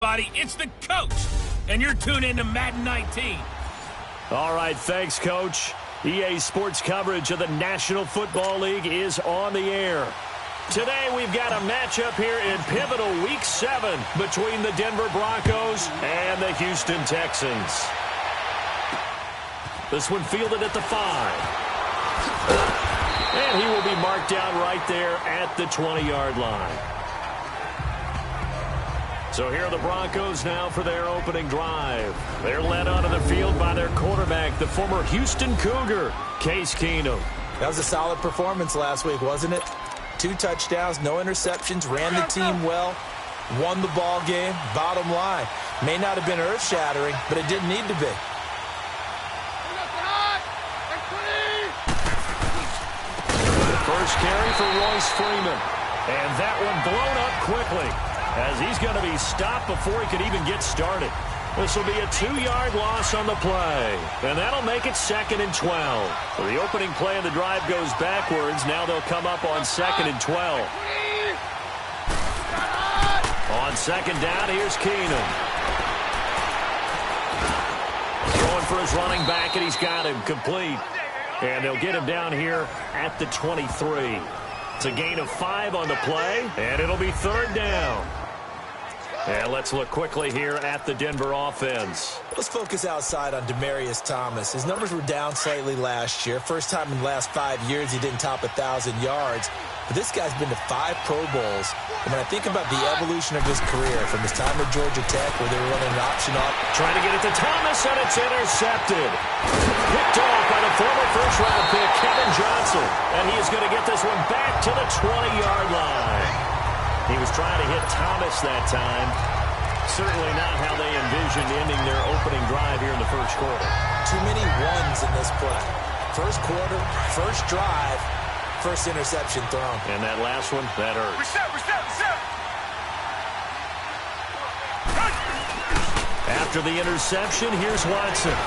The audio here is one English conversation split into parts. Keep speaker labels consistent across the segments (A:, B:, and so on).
A: everybody. It's the coach, and you're tuned into Madden 19.
B: All right, thanks, Coach. EA Sports coverage of the National Football League is on the air. Today, we've got a matchup here in pivotal Week 7 between the Denver Broncos and the Houston Texans. This one fielded at the 5. And he will be marked down right there at the 20-yard line. So here are the Broncos now for their opening drive. They're led onto the field by their quarterback, the former Houston Cougar, Case Keenum.
C: That was a solid performance last week, wasn't it? 2 touchdowns, no interceptions, ran the team well, won the ball game. Bottom line, may not have been earth-shattering, but it didn't need to be.
B: First carry for Royce Freeman. And that one blown up quickly as he's going to be stopped before he could even get started. This will be a 2-yard loss on the play. And that'll make it 2nd and 12. So the opening play of the drive goes backwards. Now they'll come up on 2nd and 12. On 2nd down, here's Keenum. Going for his running back, and he's got him complete. And they'll get him down here at the 23. It's a gain of 5 on the play, and it'll be 3rd down. And let's look quickly here at the Denver offense.
C: Let's focus outside on Demaryius Thomas. His numbers were down slightly last year. First time in the last 5 years he didn't top 1,000 yards. But this guy's been to 5 Pro Bowls. And when I think about the evolution of his career from his time at Georgia Tech where they were running an option up.
B: Trying to get it to Thomas, and it's intercepted. Picked off by the former first-round pick, Kevin Johnson. And he is going to get this one back to the 20-yard line. He was trying to hit Thomas that time. Certainly not how they envisioned ending their opening drive here in the first quarter.
C: Too many ones in this play. First quarter, first drive, first interception thrown.
B: And that last one, that hurts.
A: Reset.
B: After the interception, here's Watson.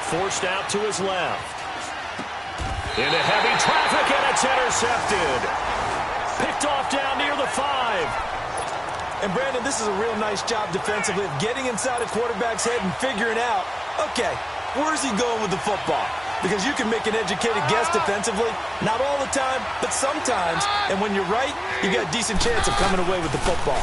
B: Forced out to his left. Into heavy traffic, and it's intercepted. Picked off down near the 5.
C: And, Brandon, this is a real nice job defensively of getting inside a quarterback's head and figuring out, okay, where's he going with the football? Because you can make an educated guess defensively. Not all the time, but sometimes. And when you're right, you got a decent chance of coming away with the football.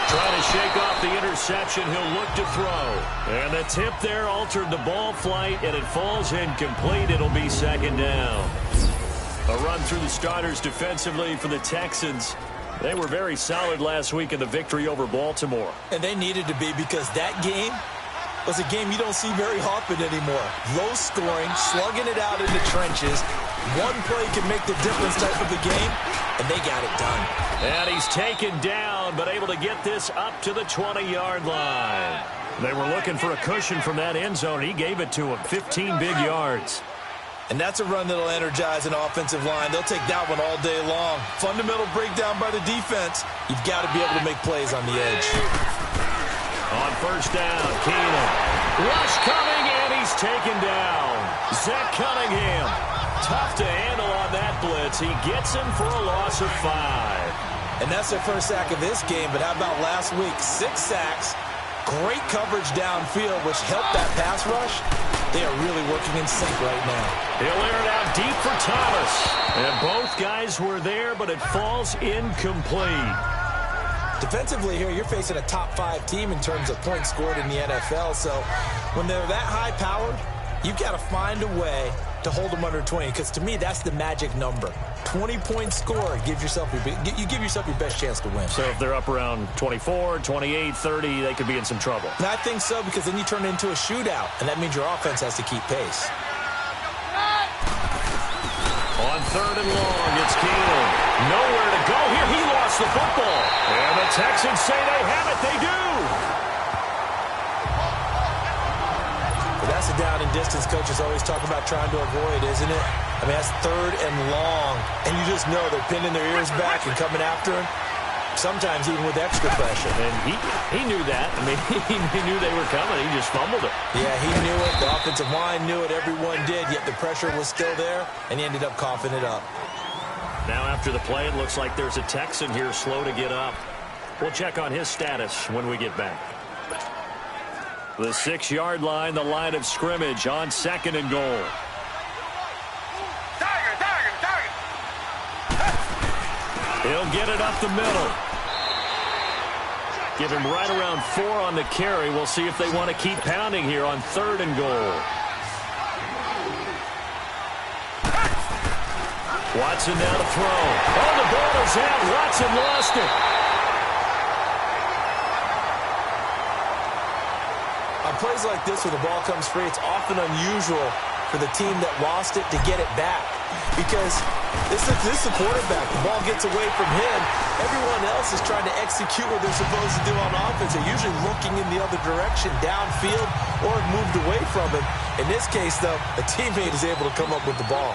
B: Trying to shake off the interception, he'll look to throw. And the tip there altered the ball flight, and it falls incomplete. It'll be 2nd down. A run through the starters defensively for the Texans. They were very solid last week in the victory over Baltimore.
C: And they needed to be because that game was a game you don't see very often anymore. Low scoring, slugging it out in the trenches. One play can make the difference type of a game, and they got it done.
B: And he's taken down, but able to get this up to the 20-yard line. They were looking for a cushion from that end zone. He gave it to him, 15 big yards.
C: And that's a run that'll energize an offensive line. They'll take that one all day long. Fundamental breakdown by the defense. You've got to be able to make plays on the edge.
B: On first down, Keenum. Rush coming, and he's taken down. Zach Cunningham. Tough to handle on that blitz. He gets him for a loss of 5.
C: And that's their first sack of this game. But how about last week? 6 sacks. Great coverage downfield, which helped that pass rush. They are really working in sync right now.
B: He'll air it out deep for Thomas. And both guys were there, but it falls incomplete.
C: Defensively here, you're facing a top 5 team in terms of points scored in the NFL. So when they're that high-powered, you've got to find a way to hold them under 20. Because to me, that's the magic number. 20-point score, you give yourself your best chance to win.
B: So if they're up around 24, 28, 30, they could be in some trouble.
C: And I think so, because then you turn it into a shootout, and that means your offense has to keep pace.
B: On 3rd and long, it's Keenum. Nowhere to go here. He lost the football. And the Texans say they have it. They do.
C: But that's a down and distance coaches always talk about trying to avoid, isn't it? I mean, that's 3rd and long. And you just know they're pinning their ears back and coming after him. Sometimes even with extra pressure.
B: And he knew that. I mean, he knew they were coming. He just fumbled it.
C: Yeah, he knew it. The offensive line knew it. Everyone did. Yet the pressure was still there, and he ended up coughing it up.
B: Now after the play, it looks like there's a Texan here slow to get up. We'll check on his status when we get back. The 6-yard line, the line of scrimmage on 2nd and goal. He'll get it up the middle. Give him right around 4 on the carry. We'll see if they want to keep pounding here on 3rd and goal. Watson now to throw. Oh, the ball is out. Watson lost it.
C: On plays like this where the ball comes free, it's often unusual for the team that lost it to get it back. Because this is the quarterback. The ball gets away from him. Everyone else is trying to execute what they're supposed to do on offense. They're usually looking in the other direction, downfield, or moved away from him. In this case, though, a teammate is able to come up with the ball.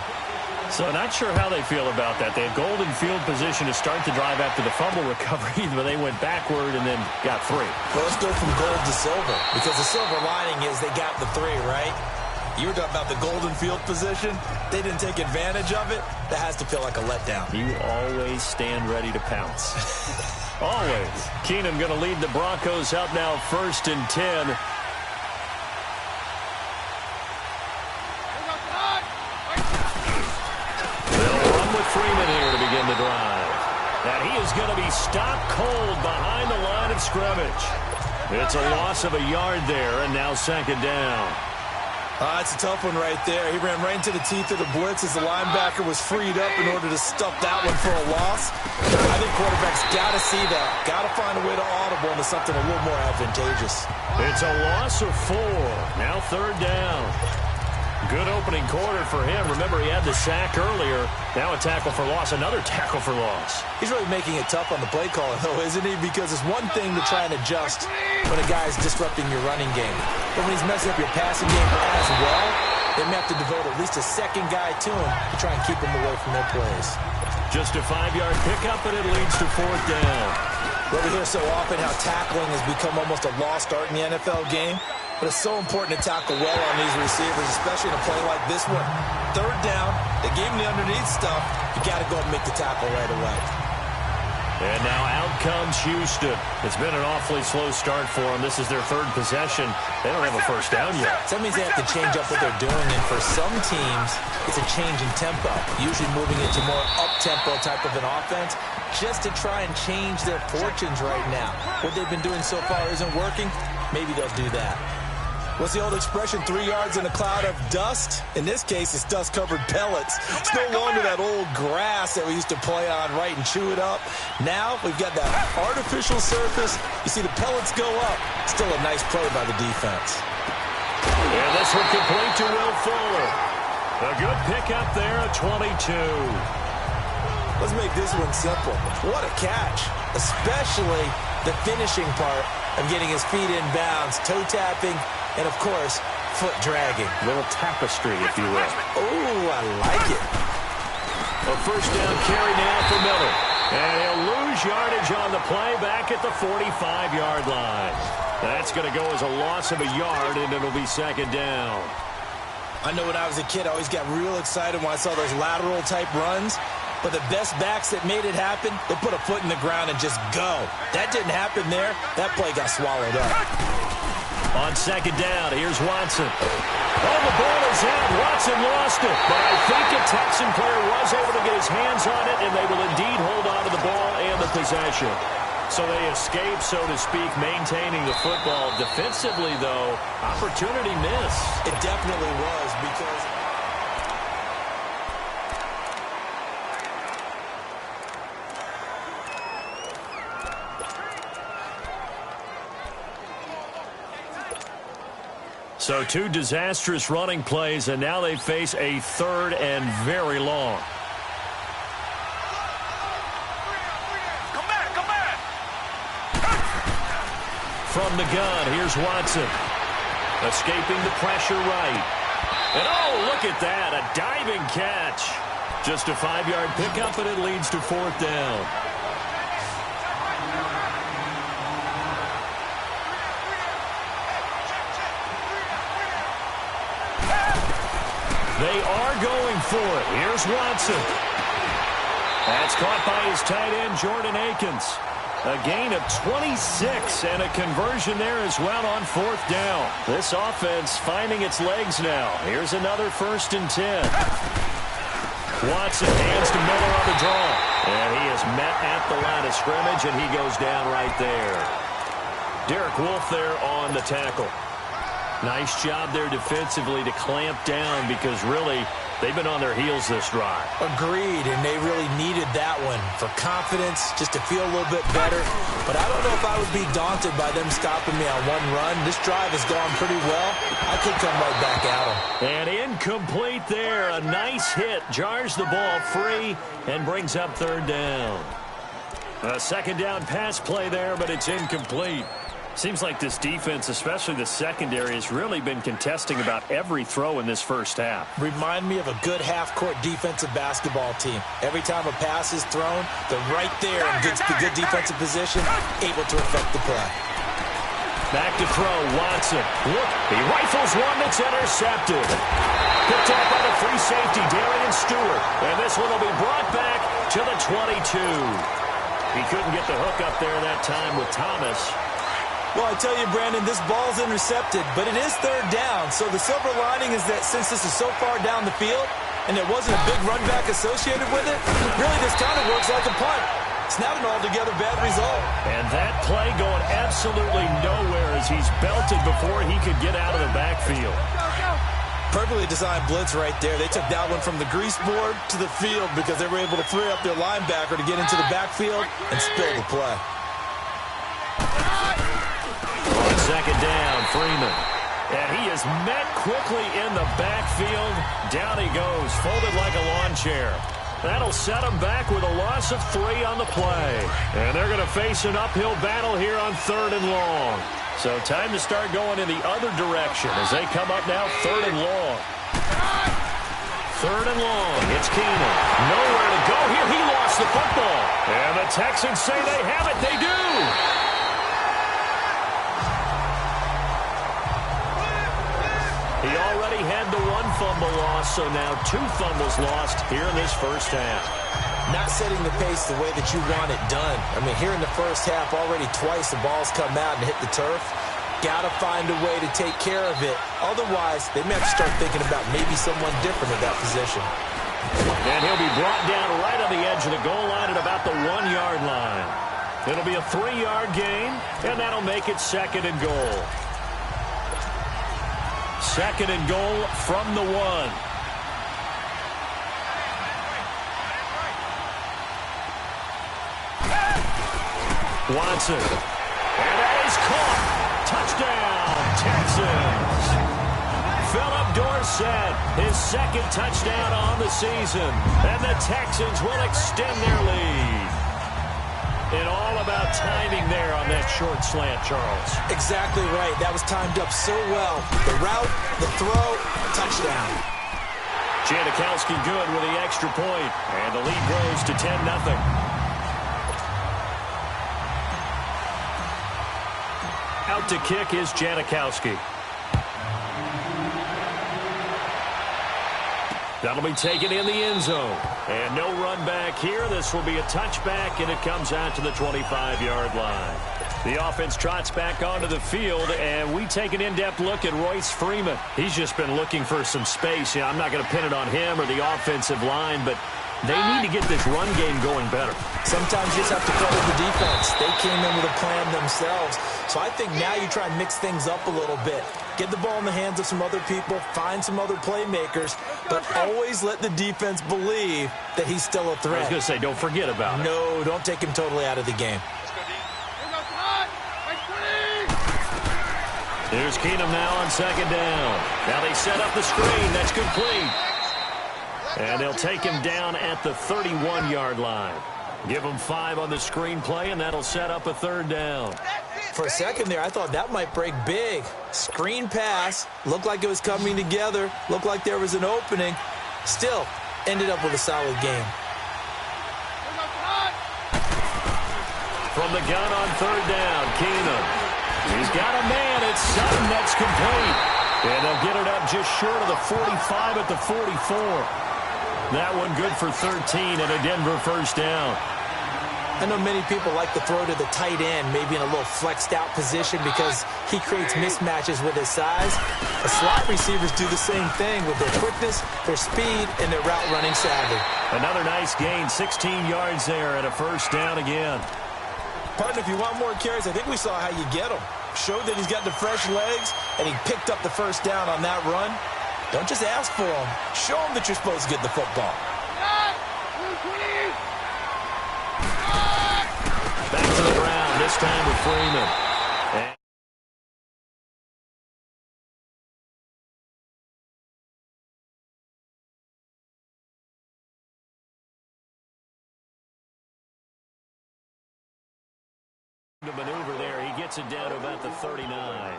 B: So not sure how they feel about that. They had golden field position to start the drive after the fumble recovery, but they went backward and then got 3.
C: Well, let's go from gold to silver, because the silver lining is they got the 3, right? You were talking about the golden field position. They didn't take advantage of it. That has to feel like a letdown.
B: You always stand ready to pounce. Always. Keenum going to lead the Broncos up now 1st and 10. They'll run with Freeman here to begin the drive. And he is going to be stopped cold behind the line of scrimmage. It's a loss of a yard there, and now 2nd down.
C: It's a tough one right there. He ran right into the teeth of the blitz as the linebacker was freed up in order to stuff that one for a loss. I think quarterbacks got to see that. Got to find a way to audible into something a little more advantageous.
B: It's a loss of 4. Now 3rd down. Good opening quarter for him. Remember, he had the sack earlier. Now a tackle for loss, another tackle for loss.
C: He's really making it tough on the play calling, though, isn't he? Because it's one thing to try and adjust when a guy's disrupting your running game. But when he's messing up your passing game as well, they may have to devote at least a second guy to him to try and keep him away from their plays.
B: Just a 5-yard pickup, and it leads to 4th down.
C: Well, we hear so often how tackling has become almost a lost art in the NFL game. But it's so important to tackle well on these receivers, especially in a play like this one. 3rd down, they gave him the underneath stuff. You got to go and make the tackle right away.
B: And now out comes Houston. It's been an awfully slow start for them. This is their 3rd possession. They don't have a 1st down yet.
C: So that means they have to change up what they're doing. And for some teams, it's a change in tempo, usually moving into more up-tempo type of an offense, just to try and change their fortunes right now. What they've been doing so far isn't working. Maybe they'll do that. What's the old expression, 3 yards in a cloud of dust? In this case, it's dust-covered pellets. It's no longer that old grass that we used to play on, right, and chew it up. Now we've got that artificial surface. You see the pellets go up. Still a nice play by the defense.
B: And this one complete to Will Fuller. A good pickup there at 22.
C: Let's make this one simple. What a catch, especially the finishing part of getting his feet in bounds, toe tapping, and, of course, foot dragging.
B: Little tapestry, if you will.
C: Oh, I like it.
B: A 1st down carry now for Miller. And he'll lose yardage on the play back at the 45-yard line. That's going to go as a loss of a yard, and it'll be 2nd down.
C: I know when I was a kid, I always got real excited when I saw those lateral-type runs. But the best backs that made it happen, they put a foot in the ground and just go. That didn't happen there. That play got swallowed up.
B: On 2nd down, here's Watson. Oh, the ball is out. Watson lost it. But I think a Texan player was able to get his hands on it, and they will indeed hold on to the ball and the possession. So they escape, so to speak, maintaining the football. Defensively, though, opportunity missed.
C: It definitely was because...
B: So 2 disastrous running plays, and now they face a 3rd and very long.
A: Come back!
B: From the gun, here's Watson. Escaping the pressure right. And oh, look at that, a diving catch. Just a 5-yard pickup, and it leads to 4th down. They are going for it. Here's Watson. That's caught by his tight end, Jordan Akins. A gain of 26 and a conversion there as well on 4th down. This offense finding its legs now. Here's another 1st and 10. Watson hands to Miller on the draw. And he is met at the line of scrimmage, and he goes down right there. Derek Wolfe there on the tackle. Nice job there defensively to clamp down because really they've been on their heels this drive.
C: Agreed, and they really needed that one for confidence, just to feel a little bit better. But I don't know if I would be daunted by them stopping me on one run. This drive has gone pretty well. I could come right back at them.
B: And incomplete there. A nice hit. Jars the ball free and brings up 3rd down. A 2nd down pass play there, but it's incomplete. Seems like this defense, especially the secondary, has really been contesting about every throw in this first half.
C: Remind me of a good half-court defensive basketball team. Every time a pass is thrown, they're right there in good defensive position, able to affect the play.
B: Back to throw, Watson. Look, he rifles one that's intercepted. Picked off by the free safety, Darian Stewart. And this one will be brought back to the 22. He couldn't get the hook up there that time with Thomas.
C: Well, I tell you, Brandon, this ball's intercepted, but it is 3rd down. So the silver lining is that since this is so far down the field and there wasn't a big run back associated with it, really this kind of works like a punt. It's not an altogether bad result.
B: And that play going absolutely nowhere as he's belted before he could get out of the backfield.
C: Perfectly designed blitz right there. They took that one from the grease board to the field because they were able to free up their linebacker to get into the backfield and spill the play.
B: On 2nd down, Freeman. And he is met quickly in the backfield. Down he goes, folded like a lawn chair. That'll set him back with a loss of 3 on the play. And they're going to face an uphill battle here on 3rd and long. So time to start going in the other direction as they come up now 3rd and long. 3rd and long. It's Keenan. Nowhere to go here. He lost the football. And the Texans say they have it. They do. He already had the 1 fumble loss, so now 2 fumbles lost here in this first half.
C: Not setting the pace the way that you want it done. I mean, here in the first half, already twice the ball's come out and hit the turf. Got to find a way to take care of it. Otherwise, they may have to start thinking about maybe someone different at that position.
B: And he'll be brought down right on the edge of the goal line at about the 1-yard line. It'll be a 3-yard gain, and that'll make it 2nd and goal. 2nd and goal from the 1. Watson. And that is caught. Touchdown, Texans. Philip Dorsett, his 2nd touchdown on the season. And the Texans will extend their lead. And all about timing there on that short slant, Charles.
C: Exactly right. That was timed up so well. The route, the throw, touchdown.
B: Janikowski good with the extra point. And the lead grows to 10-0. Out to kick is Janikowski. That'll be taken in the end zone. And no run back here. This will be a touchback, and it comes out to the 25-yard line. The offense trots back onto the field, and we take an in-depth look at Royce Freeman. He's just been looking for some space. You know, I'm not going to pin it on him or the offensive line, but they need to get this run game going better.
C: Sometimes you just have to credit the defense. They came in with a plan themselves. So I think now you try and mix things up a little bit. Get the ball in the hands of some other people, find some other playmakers, but always let the defense believe that he's still a threat.
B: I was going to say, don't forget about it.
C: No, don't take him totally out of the game.
B: Here's Keenum now on 2nd down. Now they set up the screen. That's complete. And they'll take him down at the 31-yard line. Give him 5 on the screen play, and that'll set up a 3rd down.
C: For a second there, I thought that might break big. Screen pass. Looked like it was coming together. Looked like there was an opening. Still, ended up with a solid game.
B: From the gun on 3rd down, Keenum. He's got a man. It's Sutton. That's complete. And they'll get it up just short of the 45 at the 44. That one good for 13 and a Denver first down.
C: I know many people like to throw to the tight end, maybe in a little flexed out position because he creates mismatches with his size. The slot receivers do the same thing with their quickness, their speed, and their route running savvy.
B: Another nice gain, 16 yards there and a first down again.
C: Partner, if you want more carries, I think we saw how you get them. Showed that he's got the fresh legs, and he picked up the first down on that run. Don't just ask for them. Show them that you're supposed to get the football.
B: Back to the ground, this time with Freeman. To maneuver there, he gets it down to about the 39.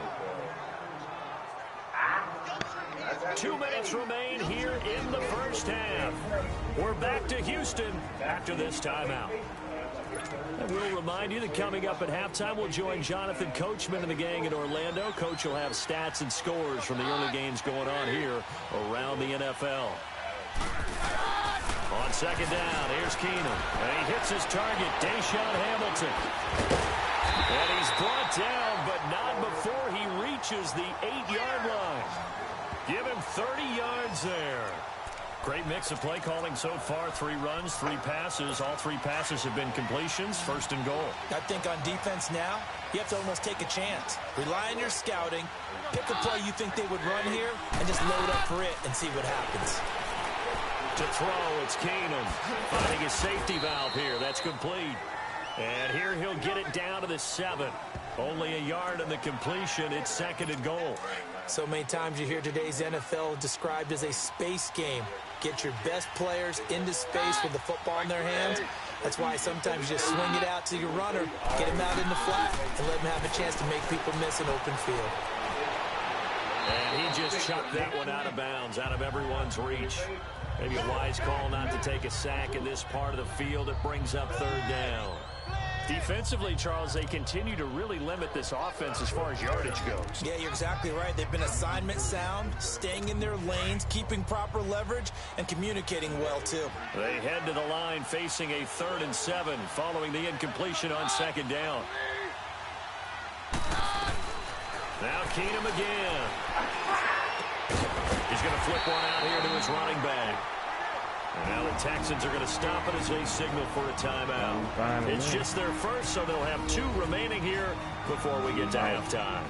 B: 2 minutes remain here in the first half. We're back to Houston after this timeout. And we'll remind you that coming up at halftime, we'll join Jonathan Coachman and the gang in Orlando. Coach will have stats and scores from the early games going on here around the NFL. On second down, here's Keenum. And he hits his target, Deshaun Hamilton. And he's brought down, but not before he reaches the 8-yard line. Give him 30 yards there. Great mix of play calling so far. 3 runs, 3 passes. All 3 passes have been completions. First and goal.
C: I think on defense now, you have to almost take a chance. Rely on your scouting. Pick a play you think they would run here, and just load up for it and see what happens.
B: To throw, it's Keenum. Finding his safety valve here. That's complete. And here he'll get it down to the 7. Only a yard on the completion. It's second and goal.
C: So many times you hear today's NFL described as a space game. Get your best players into space with the football in their hands. That's why sometimes you just swing it out to your runner, get him out in the flat, and let him have a chance to make people miss an open field.
B: And he just chucked that one out of bounds, out of everyone's reach. Maybe a wise call not to take a sack in this part of the field. It brings up third down. Defensively, Charles, they continue to really limit this offense as far as yardage goes.
C: Yeah, you're exactly right. They've been assignment sound, staying in their lanes, keeping proper leverage, and communicating well, too.
B: They head to the line facing a 3rd and 7 following the incompletion on second down. Now Keenum again. He's going to flip one out here to his running back. And now the Texans are going to stop it as they signal for a timeout. It's just their first, so they'll have 2 remaining here before we get to halftime.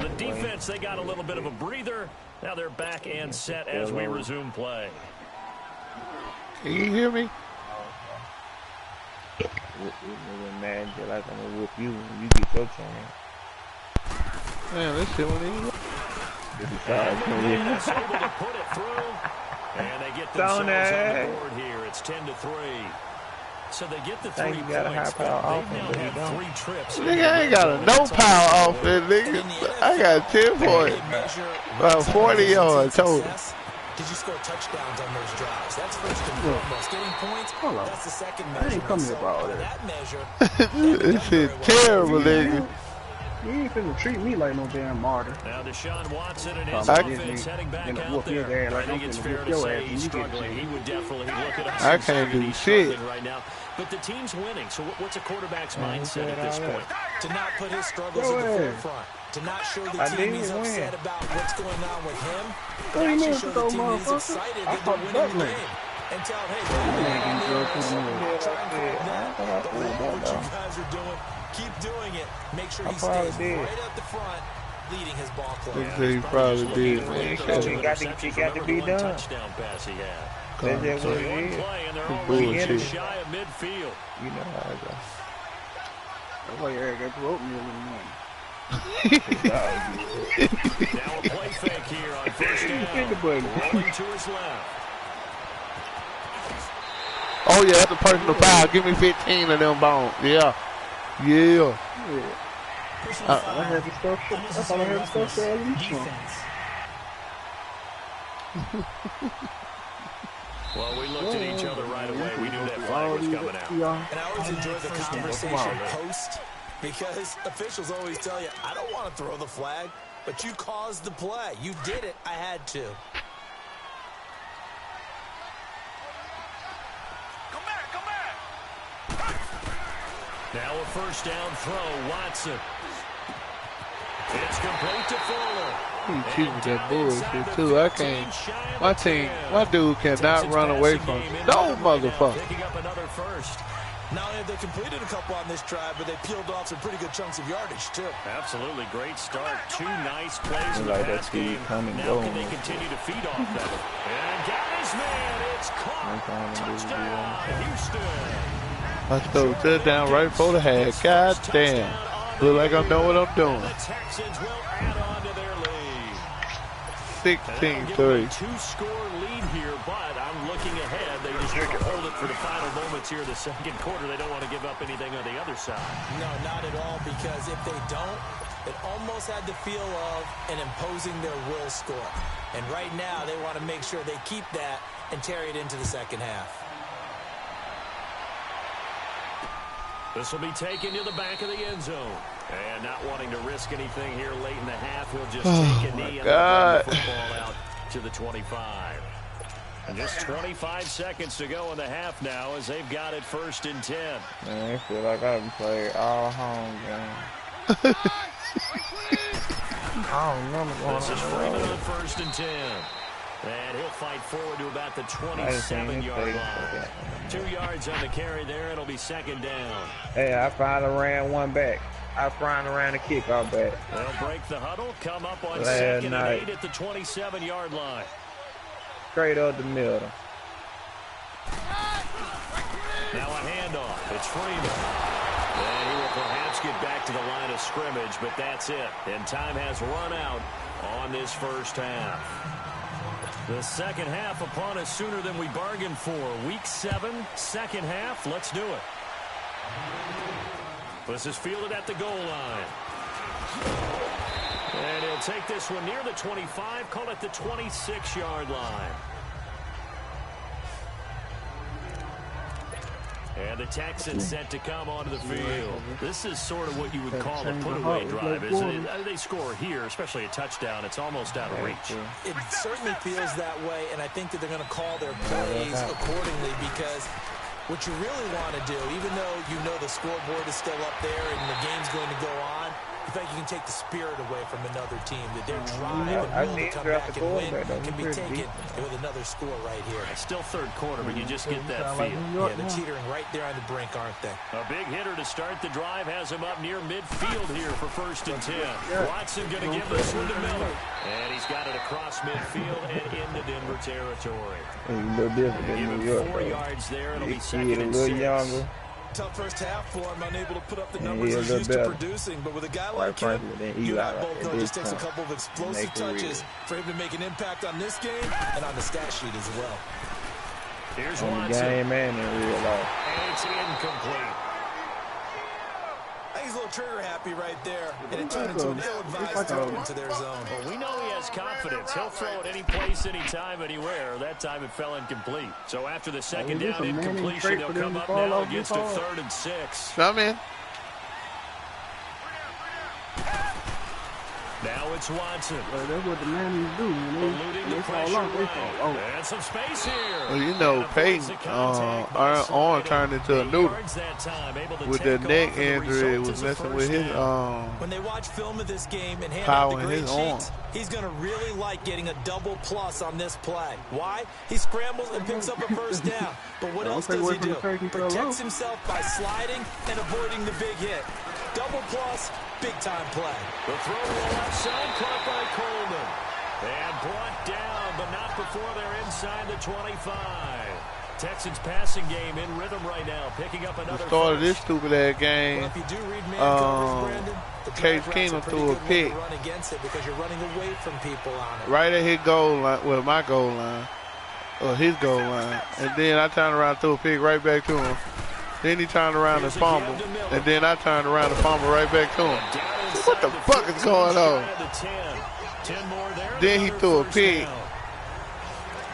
B: The defense, they got a little bit of a breather. Now they're back and set as we resume play.
D: Can you hear me?
E: Man, like I'm gonna whip you when you get your chance.
D: Man, this shit won't even.
B: Able to put it through, and they get themselves on the board here. It's 10-3. So they get the 3 points. They now have 3 trips.
D: Nigga, I ain't got a no power offense, nigga. I got 10 points. About 40 yards total.
C: Did you score touchdowns on those drives? That's first and foremost. Getting points, that's the second measure.
E: I ain't coming about
C: that measure.
D: This shit terrible, nigga.
E: You ain't finna treat me like no damn martyr.
B: Now Deshaun Watson and his offense heading back out there. I think it's fair to say he's struggling. He would definitely look at us.
D: I can't do shit
B: right now. But the team's winning. So what's a quarterback's mindset at this point?
C: To not put his struggles in the forefront. To not show the team he's upset about what's going on with him. Actually show the team he's excited that they're winning the game. And tell him, hey, try and prove that. Don't know what you guys are doing. Keep doing it. Make sure he stays right at the front, leading his ball club.
D: He probably did.
E: It got to be done.
B: Touchdown pass he had.
E: That's just what it is.
B: Play, and they're already shy of midfield.
E: You know how it goes. That's why Eric got to oatmeal in the morning.
B: Now a play fake here on first down. Rolling to his left.
D: Oh, yeah, that's a personal foul. Give me 15 of them bones. Yeah. Yeah.
E: I had the stuff. I thought I had the stuff for
B: Well, we looked at each other right away. We knew that flag was coming out.
C: And I always enjoy the conversation post because officials always tell you, I don't want to throw the flag, but you caused the play. You did it. I had to.
B: Now a first down throw, Watson. It's complete to Fuller.
D: He cheating with that bullshit too. I can't. My dude cannot run away from no motherfucker.
B: Picking up another first.
C: Not only have they completed a couple on this drive, but they peeled off some pretty good chunks of yardage, too.
B: Absolutely great start. 2 nice plays in the
E: like
B: pass game. Now can they continue to feed off that? And got his man. It's caught. Touchdown, Houston.
D: Let's go. Touchdown right before the half. God damn. Look like I know what I'm doing.
B: The Texans will add on to their lead.
D: 16-3.
B: 2-score lead here, but I'm looking ahead. They just want to hold it for the final moments here in the second quarter. They don't want to give up anything on the other side.
C: No, not at all, because if they don't, it almost had the feel of an imposing their will score. And right now, they want to make sure they keep that and carry it into the second half.
B: This will be taken to the back of the end zone. And not wanting to risk anything here late in the half, he'll just take a knee and let the football out to the 25. And just 25 seconds to go in the half now as they've got it 1st and 10.
E: Man, I feel like I've played all home game. I don't remember going
B: This is Freeman on 1st and 10. And he'll fight forward to about the 27-yard line. 2 yards on the carry there. It'll be 2nd down.
E: Hey, I finally ran one back. I finally ran a kickoff back.
B: They'll break the huddle, come up on
E: Last
B: 2nd
E: night.
B: and 8 at the 27-yard line.
E: Straight up the middle.
B: Now a handoff. It's Freeman. And he will perhaps get back to the line of scrimmage, but that's it. And time has run out on this first half. The second half upon us sooner than we bargained for. Week 7, second half. Let's do it. This is fielded at the goal line. And he'll take this one near the 25, call it the 26-yard line. And the Texans set to come onto the field. This is sort of what you would call a put-away drive, isn't it? They score here, especially a touchdown. It's almost out of reach.
C: It certainly feels that way, and I think that they're going to call their plays accordingly, because what you really want to do, even though you know the scoreboard is still up there and the game's going to go on, you think you can take the spirit away from another team, that their drive and will to come back and win can be taken with another score right here.
B: It's still third quarter, but you just get that feel.
C: Yeah, they're teetering right there on the brink, aren't they?
B: A big hitter to start the drive has him up near midfield here for 1st and 10. Watson going to give this one to Miller. And he's got it across midfield and into Denver territory.
E: A little different than
B: Give
E: New
B: him
E: York.
B: 4 yards there. It'll be
E: He's
B: 2nd
E: a
B: and
E: little
B: 6.
E: younger.
C: Tough first half for him, unable to put up the
E: And
C: numbers
E: he
C: he's
E: a
C: used
E: little
C: to
E: better.
C: producing. But with a guy
E: Quite
C: like him,
E: frankly, than
C: you
E: Eli
C: and I both
E: at
C: know it
E: this
C: just takes a
E: point.
C: couple of explosive
E: Make it real.
C: touches for him to make an impact on this game and on the stat sheet as well.
B: Here's
E: On the
B: Watson.
E: game and in real life.
B: And it's incomplete.
C: I think he's a little trigger happy right there, and it turned into an ill-advised throw into their zone.
B: Well, we know he has confidence. He'll throw it any place, anytime, anywhere. That time it fell incomplete. So after the second down incompletion, they'll come up now against a 3rd and 6.
D: Come in.
B: Now it's Watson.
E: That's what the man do.
B: Eluding the pressure right. And some space here.
D: Well, you know, Peyton, arm turned into a noodle. With the neck injury, it was messing with his
C: When they watch film of this game and hand
D: power
C: out the
D: in
C: grade
D: his arm.
C: sheets, he's going to really like getting a double plus on this play. Why? He scrambles and picks up a first down. But what else does he do? Protects himself by sliding and avoiding the big hit. Double plus, big-time play.
B: The throw to the left side, caught by Coleman. And brought down, but not before they're inside the 25. Texans passing game in rhythm right now, picking up another
D: started this stupid-ass game.
C: Well, if you do read man coverage, Brandon, the
D: Case
C: drag
D: Keenum
C: routes are
D: threw a
C: pretty good
D: pick.
C: way to run against it because you're running away from people on it.
D: Right at his goal line, well, my goal line, or his goal line. And then I turned around and threw a pick right back to him. Then he turned around and fumbled. And then I turned around and fumbled right back to him. What the fuck is going on? Then he threw a pick.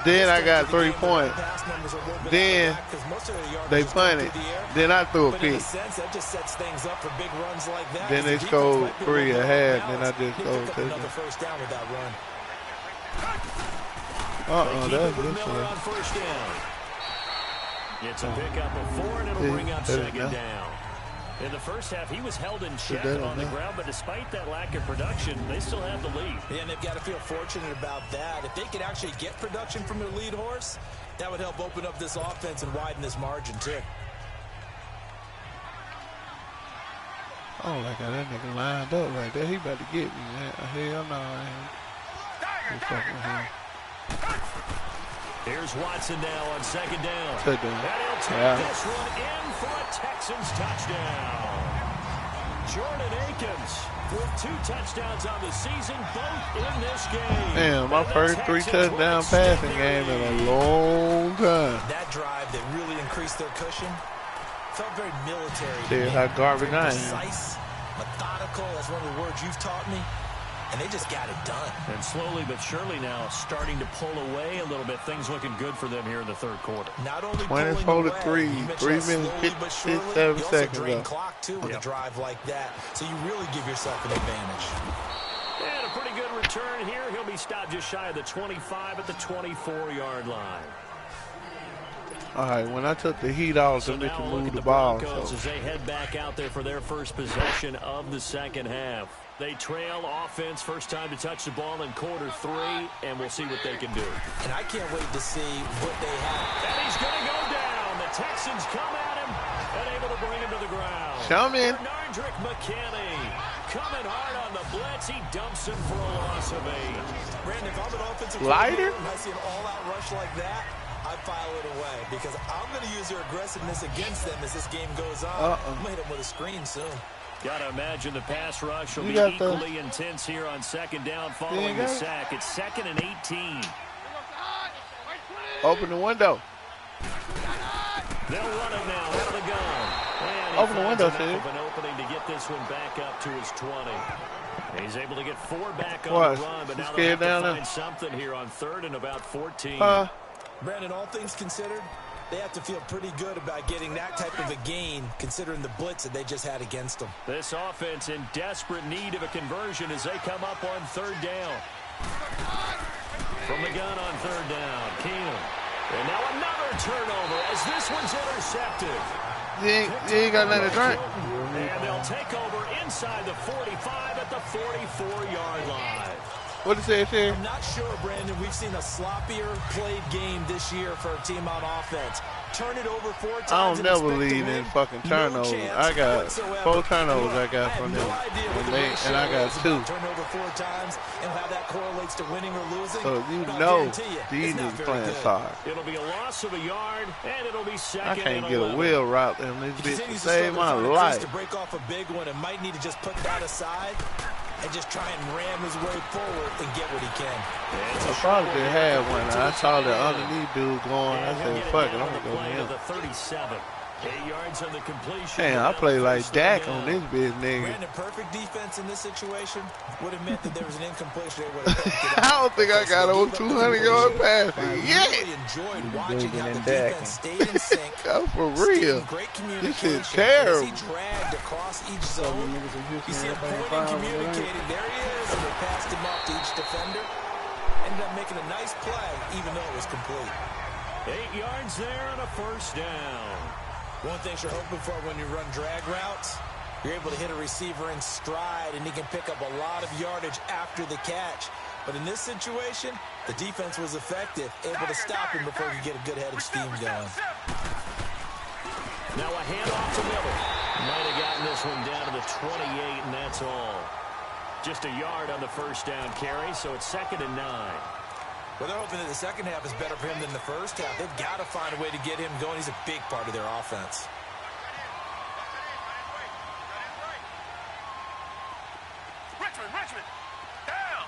D: Then I got 3 points. Then they punted. Then I threw a pick. Then they scored 3 at half. Then I just scored 2. That's this one.
B: It's a pickup of 4, and it'll bring up 2nd down. In the first half, he was held in check on the ground, but despite that lack of production, they still have the lead.
C: Yeah, and they've got to feel fortunate about that. If they could actually get production from their lead horse, that would help open up this offense and widen this margin, too.
D: Oh, like how that nigga lined up right there. He about to get me, man. Hell no, I ain't fucking with him.
B: Here's Watson now on second down.
D: Touchdown.
B: And he'll take this one in for a Texans touchdown. Jordan Akins with 2 touchdowns on the season, both in this game.
D: Damn, my first 3 touchdown passing game in a long time.
C: That drive that really increased their cushion felt very military.
D: See how garbage I am.
C: Precise, methodical, that's one of the words you've taught me. And they just got it done.
B: And slowly but surely now starting to pull away a little bit. Things looking good for them here in the third quarter.
C: Not only
D: pulling away, 3 minutes, 57 seconds left.
C: Clock too with a drive like that. So you really give yourself an advantage.
B: And a pretty good return here. He'll be stopped just shy of the 25 at the 24-yard line.
D: All right, when I took the heat off, so they can move the ball.
B: As they head back out there for their first possession of the second half. They trail offense, first time to touch the ball in quarter 3, and we'll see what they can do.
C: And I can't wait to see what they have.
B: And he's going to go down. The Texans come at him and able to bring him to the ground.
D: Show me.
B: Bernardrick McKinney coming hard on the blitz. He dumps him for a loss of 8.
C: Brandon, if I'm an offensive
D: lighter,
C: and I see an all-out rush like that, I file it away because I'm going to use their aggressiveness against them as this game goes on. I'm going to hit them with a screen soon.
B: Got to imagine the pass rush will be equally intense here on second down following the sack. It's 2nd and 18.
D: Open the window.
B: They'll run it now out of the gun. And
D: open the window, Steve.
B: An opening to get this one back up to his 20. He's able to get 4 back on the run, but now they'll have to find something here on 3rd and about 14.
C: Brandon, all things considered, they have to feel pretty good about getting that type of a gain, considering the blitz that they just had against them.
B: This offense in desperate need of a conversion as they come up on 3rd down. From the gun on 3rd down, Keenum. And now another turnover as this one's intercepted.
D: You ain't got nothing to drink.
B: And they'll take over inside the 45 at the 44-yard line.
D: What did it say?
C: I'm not sure, Brandon. We've seen a sloppier played game this year for a team on offense. Turn it over 4 times.
D: I don't never lead in fucking turnovers. I got 4 turnovers I got from them. And I got 2.
C: Turn over 4 times and how that correlates to winning or losing.
D: So you know these niggas playing sorry.
B: It'll be a loss of a yard, and it'll be 2nd.
D: I can't get a wheel route in this bitch to save my life.
C: To break off a big one and might need to just put that aside and just try and ram his way forward and get what he can.
D: I probably did have one. I saw the underneath dude going. I said, fuck it, I'm going to go in.
B: The 37. 8 yards on the completion.
D: Damn, I play like Dak on this bitch, nigga.
C: Brandon, perfect defense in this situation would have meant that there was an incompletion. They would have
D: I don't think I got over 200-yard passing.
C: Yeah. I really enjoyed watching how the defense stayed in sync.
D: Oh, for real.
C: Great
D: this
C: communication.
D: is terrible.
C: As he dragged across each zone, you see him pointing, communicating. There he is, and they passed him up to each defender. Ended up making a nice play, even though it was complete.
B: 8 yards there on a first down.
C: One thing you're hoping for when you run drag routes, you're able to hit a receiver in stride, and he can pick up a lot of yardage after the catch. But in this situation, the defense was effective, able to stop him before he could get a good head of steam going.
B: Now a handoff to Miller. Might have gotten this one down to the 28, and that's all. Just a yard on the first down carry, so it's 2nd and 9.
C: Well, they're hoping that the second half is better for him than the first half. They've got to find a way to get him going. He's a big part of their offense.
A: Richmond, down.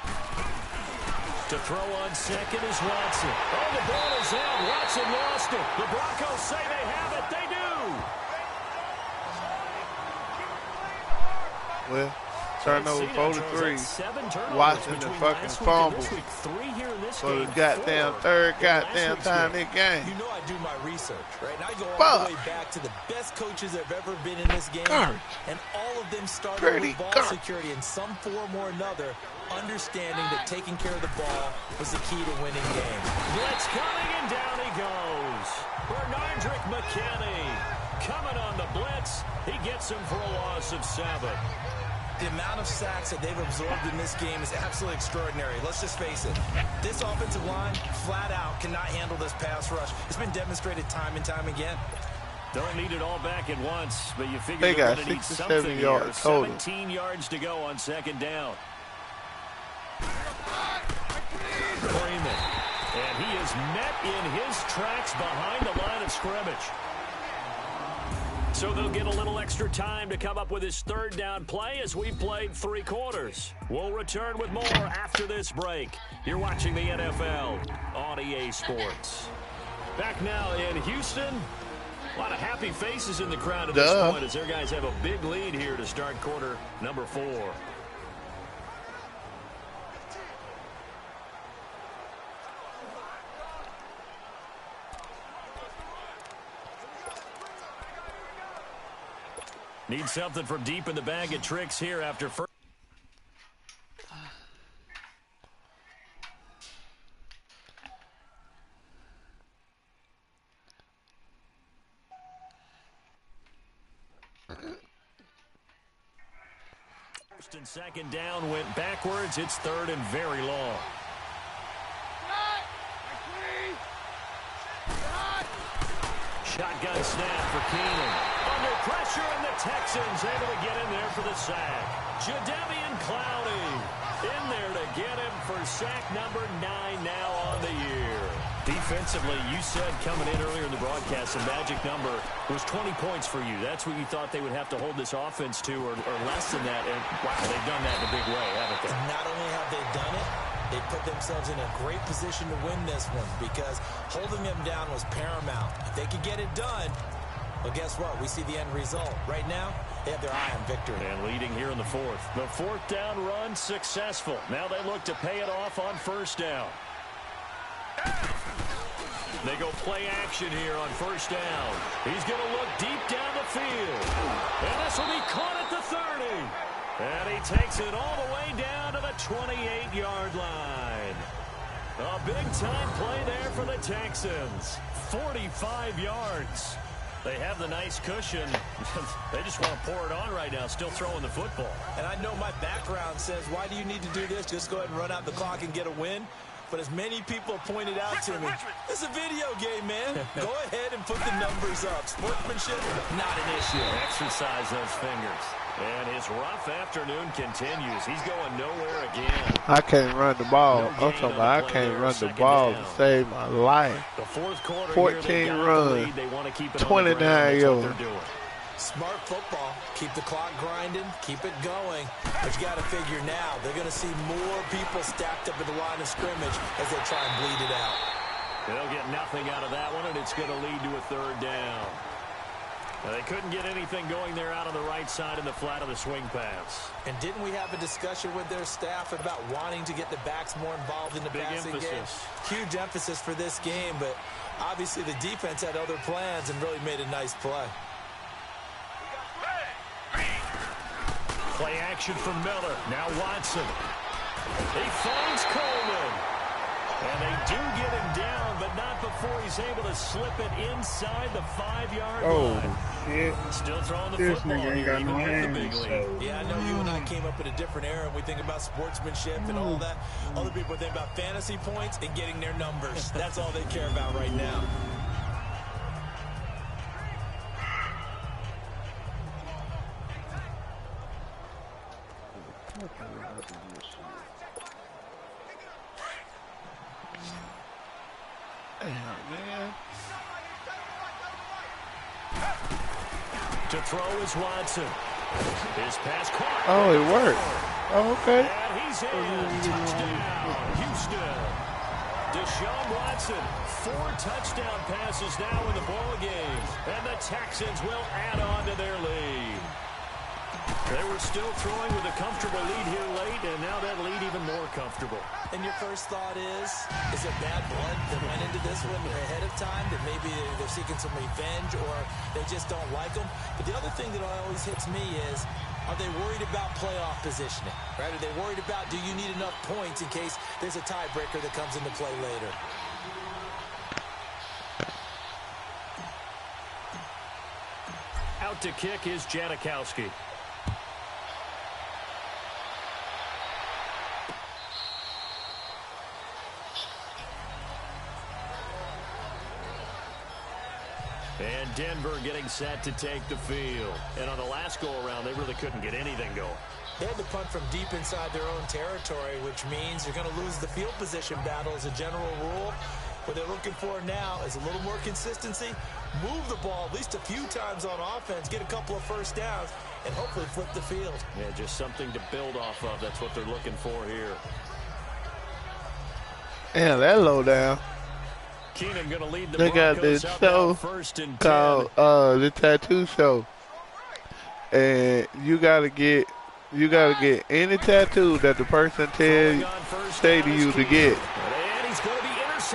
B: To throw on second is Watson. Oh, the ball is out. Watson lost it. The Broncos say they have it. They do.
D: Well, turnover 43. Watching the fucking fumble for the goddamn third goddamn time in this game.
C: You know I do my research, right? And I go all the way back to the best coaches that have ever been in this game. And all of them started with ball security in some form or another, understanding that taking care of the ball was the key to winning games.
B: Blitz coming, and down he goes. Bernardrick McKinney. Coming on the blitz, he gets him for a loss of 7.
C: The amount of sacks that they've absorbed in this game is absolutely extraordinary. Let's just face it. This offensive line, flat out, cannot handle this pass rush. It's been demonstrated time and time again.
B: Don't need it all back at once, but you figure
D: They
B: they're
D: got
B: going to need
D: 67
B: something
D: yards
B: here.
D: total.
B: 17 yards to go on 2nd down. Freeman. And he is met in his tracks behind the line of scrimmage. So they'll get a little extra time to come up with his 3rd down play as we played 3 quarters. We'll return with more after this break. You're watching the NFL on EA Sports. Back now in Houston. A lot of happy faces in the crowd at this point as their guys have a big lead here to start quarter number 4. Need something from deep in the bag of tricks here after first. First and 2nd down went backwards. It's 3rd and very long. Shotgun snap for Keenan. Under pressure, and the Texans able to get in there for the sack. Jadeveon Clowney in there to get him for sack number 9 now on the year. Defensively, you said coming in earlier in the broadcast, the magic number was 20 points for you. That's what you thought they would have to hold this offense to, or less than that. And wow, they've done that in a big way, haven't they?
C: Not only have they done it, they put themselves in a great position to win this one because holding them down was paramount. If they could get it done, well, guess what? We see the end result. Right now, they have their eye on victory.
B: And leading here in the 4th. The 4th down run successful. Now they look to pay it off on 1st down. They go play action here on 1st down. He's going to look deep down the field. And this will be caught at the 30. And he takes it all the way down to the 28-yard line. A big-time play there for the Texans. 45 yards. They have the nice cushion. They just want to pour it on right now, still throwing the football.
C: And I know my background says, why do you need to do this? Just go ahead and run out the clock and get a win. But as many people pointed out to me, it's a video game, man. Go ahead and put the numbers up. Sportsmanship, not an issue.
B: Exercise those fingers. And his rough afternoon continues. He's going nowhere again.
D: I can't run the ball. I'm talking about I can't run the ball to save my life.
B: The 4th quarter
D: 14 runs, 29 yards.
C: Smart football. Keep the clock grinding. Keep it going. But you got to figure now, they're going to see more people stacked up at the line of scrimmage as they try and bleed it out.
B: They'll get nothing out of that one, and it's going to lead to a 3rd down. They couldn't get anything going there out on the right side in the flat of the swing pass.
C: And didn't we have a discussion with their staff about wanting to get the backs more involved in the passing game? Huge emphasis for this game, but obviously the defense had other plans and really made a nice play.
B: Play action from Miller. Now Watson. He finds Coleman. And they do get him down, but not before he's able to slip it inside the 5-yard line.
E: Shit.
B: Still throwing the
E: This
B: football
E: nigga ain't
B: here,
E: got
B: even
E: no
B: with the
E: hands,
B: big lead.
E: so.
C: Yeah, I know you and I came up in a different era, and we think about sportsmanship and all that. Other people think about fantasy points and getting their numbers. That's all they care about right now.
D: Man.
B: To throw is Watson. His pass caught.
D: Oh, it worked. Oh, okay.
B: And he's in. Touchdown, Houston. Deshaun Watson, 4 touchdown passes now in the ball game. And the Texans will add on to their lead. They were still throwing with a comfortable lead here late, and now that lead even more comfortable.
C: And your first thought is it bad blood that went into this one ahead of time, that maybe they're seeking some revenge or they just don't like them? But the other thing that always hits me is, are they worried about playoff positioning? Right? Are they worried about, do you need enough points in case there's a tiebreaker that comes into play later?
B: Out to kick is Janikowski. And Denver getting set to take the field. And on the last go-around, they really couldn't get anything going.
C: They had to punt from deep inside their own territory, which means you're going to lose the field position battle as a general rule. What they're looking for now is a little more consistency, move the ball at least a few times on offense, get a couple of first downs, and hopefully flip the field.
B: Yeah, just something to build off of. That's what they're looking for here.
D: Yeah, that low down.
B: Keenan going to lead the
D: They got this show called the Tattoo Show, and you gotta get any tattoo that the person say to you to get.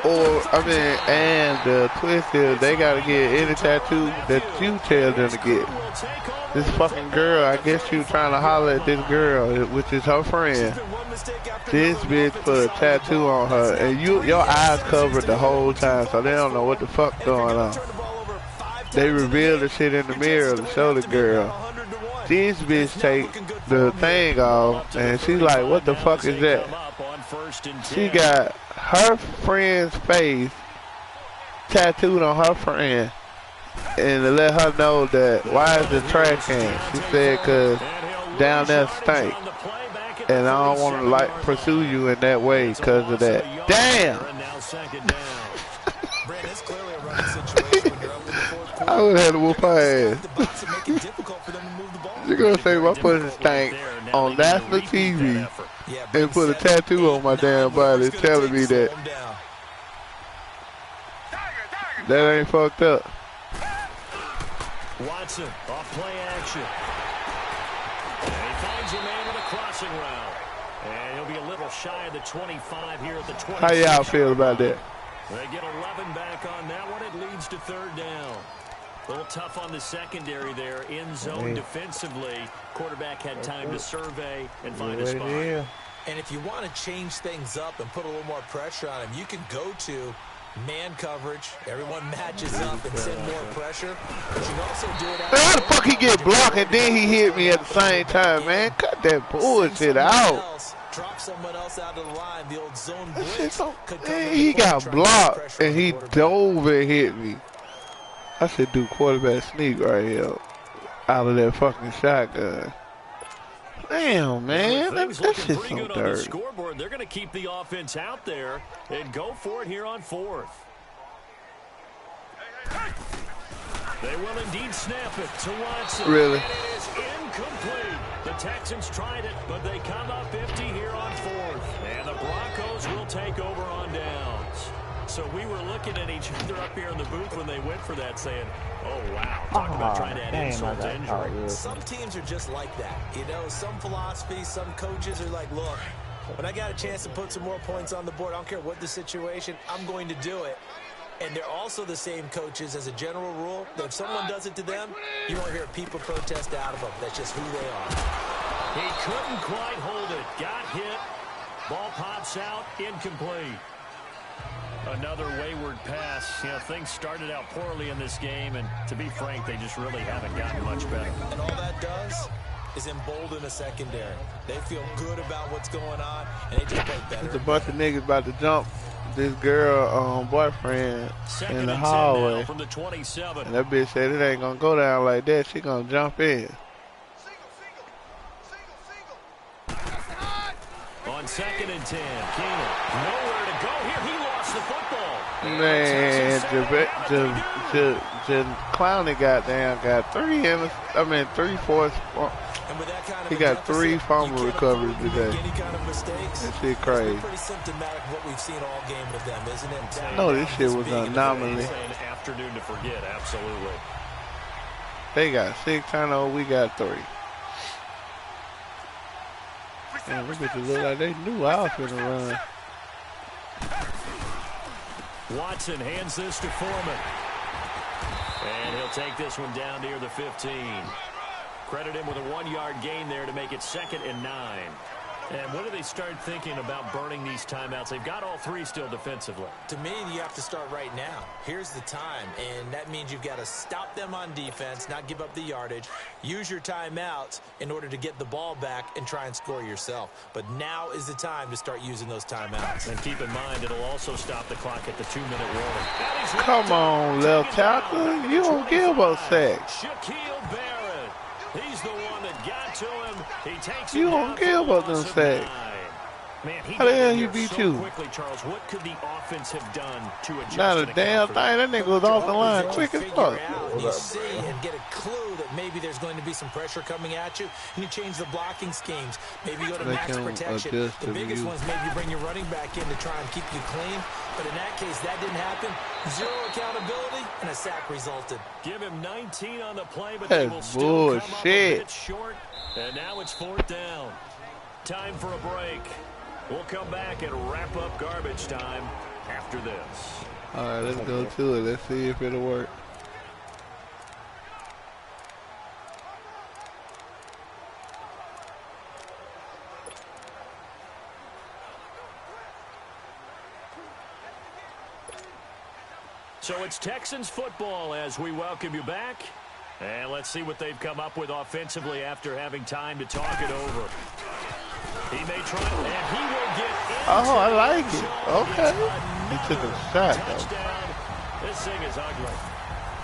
D: Or and the twist is they gotta get any tattoo that you tell them to get. This fucking girl, I guess she was trying to holler at this girl, which is her friend. This bitch put a tattoo on her, and your eyes covered the whole time, so they don't know what the fuck going on. They reveal the shit in the mirror to show the girl. This bitch take the thing off, and she's like, what the fuck is that? She got her friend's face tattooed on her friend, and to let her know that, why is the trash can? She said, cause down there stink. And I don't want to like pursue you in that way because of that. Damn! I would have had to whoop her ass. You're going to say my pussy stank on national TV and put a tattoo on my damn body telling me that. That ain't fucked up.
B: Watson off play action. And he finds a man with a crossing route. And he'll be a little shy of the 25 here at the 20.
D: How y'all feel about that?
B: They get 11 back on that one. It leads to third down. A little tough on the secondary there. In zone defensively. Quarterback had time to survey and find a spot.
C: And if you want to change things up and put a little more pressure on him, you can go to man coverage. Everyone matches up and send more pressure. But you can also do it out.
D: How the fuck he get blocked and then he hit me at the same time, man? Cut that bullshit out.
C: Drop someone else out of the line. The old zone blitz.
D: Man, he got blocked and he dove and hit me. I should do quarterback sneak right here out of that fucking shotgun. Damn, man, that shit's so dirty.
B: Scoreboard, they're going to keep the offense out there and go for it here on fourth. They will indeed snap it to Watson.
D: Really?
B: And it is incomplete. The Texans tried it, but they come up empty here on fourth. And the Broncos will take over on downs. So we were looking at each other up here in the booth when they went for that, saying, oh, wow, talk about trying to add insult to injury.
C: Some teams are just like that. You know, some philosophies, some coaches are like, look, when I got a chance to put some more points on the board, I don't care what the situation, I'm going to do it. And they're also the same coaches as a general rule that if someone does it to them, you won't hear people protest out of them. That's just who they are.
B: He couldn't quite hold it. Got hit. Ball pops out. Incomplete. Another wayward pass. You know, things started out poorly in this game, and to be frank, they just really haven't gotten much better.
C: And all that does is embolden a secondary. They feel good about what's going on, and they just play better.
D: There's a bunch of niggas about to jump this girl boyfriend in the hallway.
B: From the 27.
D: And that bitch said it ain't gonna go down like that. She gonna jump in.
B: On 2nd and 10, Keenan nowhere to go here. He lost the football.
D: Man, Clowney got 3 fourths. He got 3 fumble recoveries today. That shit crazy.
C: Pretty symptomatic of what we've seen all game with them, isn't it?
D: No, this shit was an anomaly.
B: An afternoon to forget, absolutely.
D: They got 6 turnovers, we got 3. Man, look at look like they knew I was gonna run.
B: Watson hands this to Foreman. And he'll take this one down near the 15. Credit him with a 1-yard gain there to make it 2nd and 9. And when do they start thinking about burning these timeouts? They've got all three still defensively.
C: To me, you have to start right now. Here's the time, and that means you've got to stop them on defense, not give up the yardage, use your timeouts in order to get the ball back and try and score yourself. But now is the time to start using those timeouts.
B: And keep in mind, it'll also stop the clock at the 2-minute warning.
D: Come on, left tackle. You don't give a sack.
B: Shaquille Barrett. He's the one that got to him. He takes
D: You don't give up them sacks.
B: Man,
D: How the hell he beat you?
B: Quickly, Charles. What could the offense have done to adjust?
D: Not a damn thing. That nigga was off the line quick as fuck.
C: You see and get a clue that maybe there's going to be some pressure coming at you, and you change the blocking schemes. Maybe you go to max protection. The biggest ones, maybe you bring your running back in to try and keep you clean. But in that case, that didn't happen. Zero accountability, and a sack resulted.
B: Give him 19 on the play, but
D: that's
B: they will still come up a
D: bullshit.
B: bit short. And now it's 4th down. Time for a break. We'll come back and wrap up garbage time after this.
D: All right, let's go to it. Let's see if it'll work.
B: So it's Texans football as we welcome you back. And let's see what they've come up with offensively after having time to talk it over. He may try, and he will get in.
D: Oh, I like it. Okay. He took a shot, though.
B: Touchdown. This thing is ugly.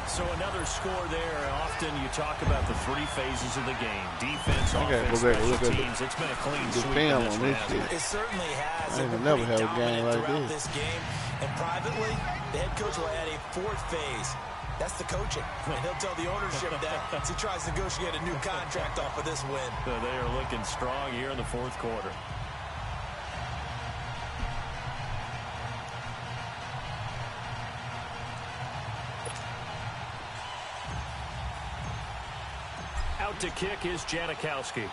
B: So another score there. Often you talk about the three phases of the game. Defense, offense, special teams. It's been a clean sweep in this shit.
C: It certainly has.
D: They've never had a game like this.
C: And privately, the head coach will add a 4th phase. That's the coaching. And he'll tell the ownership that as he tries to negotiate a new contract off of this win.
B: So they are looking strong here in the 4th quarter. Out to kick is Janikowski.